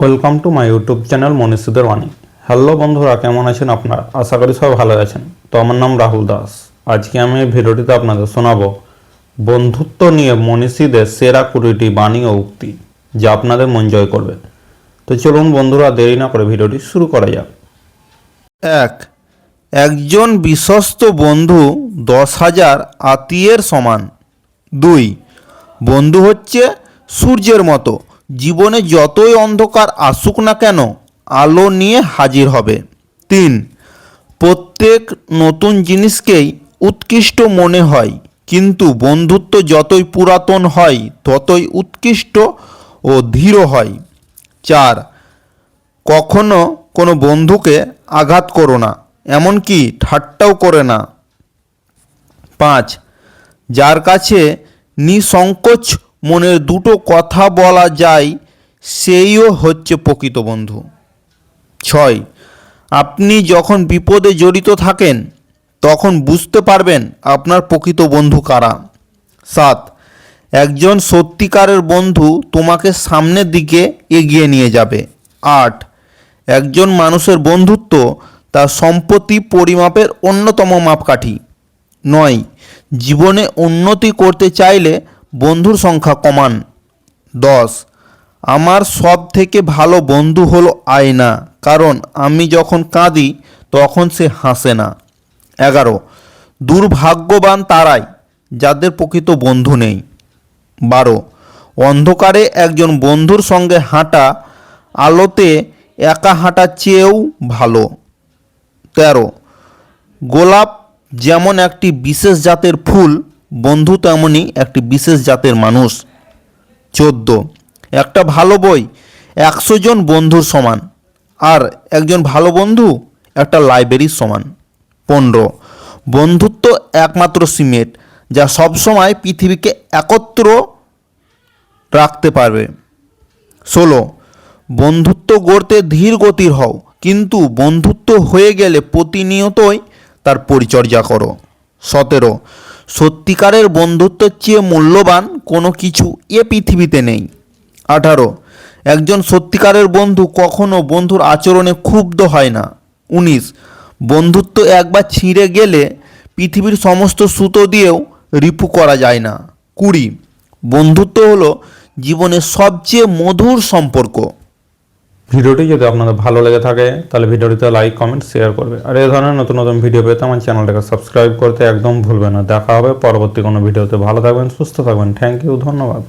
Welcome to my YouTube channel মনীষীদের বাণী। Hello বন্ধুরা, কেমন আছেন আপনারা? আশা করি সবাই ভালো আছেন। তো আমার নাম রাহুল দাস। আজকে আমি এই ভিডিওটিতে আপনাদের শোনাবো বন্ধুত্ব নিয়ে মনীষীদের সেরা 20টি বাণী ও উক্তি, যা আপনাদের মন জয় করবে। তো চলুন বন্ধুরা, দেরি না করে ভিডিওটি শুরু করা যাক। একজন বিশ্বস্ত বন্ধু 10,000 আত্মীয়ের সমান। 2. বন্ধু হচ্ছে সূর্যের মতো, জীবনে যতই অন্ধকার আসুক না কেন আলো নিয়ে হাজির হবে। 3. প্রত্যেক নতুন জিনিসকেই উৎকৃষ্ট মনে হয়, কিন্তু বন্ধুত্ব যতই পুরাতন হয় ততই উৎকৃষ্ট ও ধীর হয়। 4. কখনো কোনো বন্ধুকে আঘাত করো না, এমনকি ঠাট্টাও করে না। 5. যার কাছে নিঃসংকোচ মনের দুটো কথা বলা যায়, সেইও হচ্ছে প্রকৃত বন্ধু। 6. আপনি যখন বিপদে জড়িত থাকেন তখন বুঝতে পারবেন আপনার প্রকৃত বন্ধু কারা। 7. একজন সত্যিকারের বন্ধু তোমাকে সামনের দিকে এগিয়ে নিয়ে যাবে। 8. একজন মানুষের বন্ধুত্ব তার সম্পত্তি পরিমাপের অন্যতম মাপকাঠি। 9. জীবনে উন্নতি করতে চাইলে বন্ধুর সংখ্যা কমান। 10. আমার সব থেকে ভালো বন্ধু হলো আয়না, কারণ আমি যখন কাঁদি তখন সে হাসে না। 11. দুর্ভাগ্যবান তারাই যাদের প্রকৃত বন্ধু নেই। 12. অন্ধকারে একজন বন্ধুর সঙ্গে হাঁটা আলোতে একা হাঁটার চেয়েও ভালো। 13. গোলাপ যেমন একটি বিশেষ জাতের ফুল, বন্ধু তেমনই একটি বিশেষ জাতের মানুষ। 14. একটা ভালো বই 100 জন বন্ধুর সমান, আর একজন ভালো বন্ধু একটা লাইব্রেরির সমান। 15. বন্ধুত্ব একমাত্র সিমেন্ট যা সবসময় পৃথিবীকে একত্র রাখতে পারবে। 16. বন্ধুত্ব গড়তে ধীর গতির হও, কিন্তু বন্ধুত্ব হয়ে গেলে প্রতিনিয়তই তার পরিচর্যা করো। 17. সত্যিকারের বন্ধুত্বের চেয়ে মূল্যবান কোনো কিছু এ পৃথিবীতে নেই। 18. একজন সত্যিকারের বন্ধু কখনো বন্ধুর আচরণে ক্ষুব্ধ হয় না। 19. বন্ধুত্ব একবার ছিঁড়ে গেলে পৃথিবীর সমস্ত সুতো দিয়েও রিপু করা যায় না। 20. বন্ধুত্ব হলো জীবনের সবচেয়ে মধুর সম্পর্ক। ভিডিওটি যদি আপনাদের ভালো লেগে থাকে তাহলে ভিডিওটিতে লাইক, কমেন্ট, শেয়ার করবে। আর এই ধরনের নতুন নতুন ভিডিও পেতে আমার চ্যানেলটাকে সাবস্ক্রাইব করতে একদম ভুলবেন না। দেখা হবে পরবর্তী কোনো ভিডিওতে। ভালো থাকবেন, সুস্থ থাকবেন। থ্যাংক ইউ, ধন্যবাদ।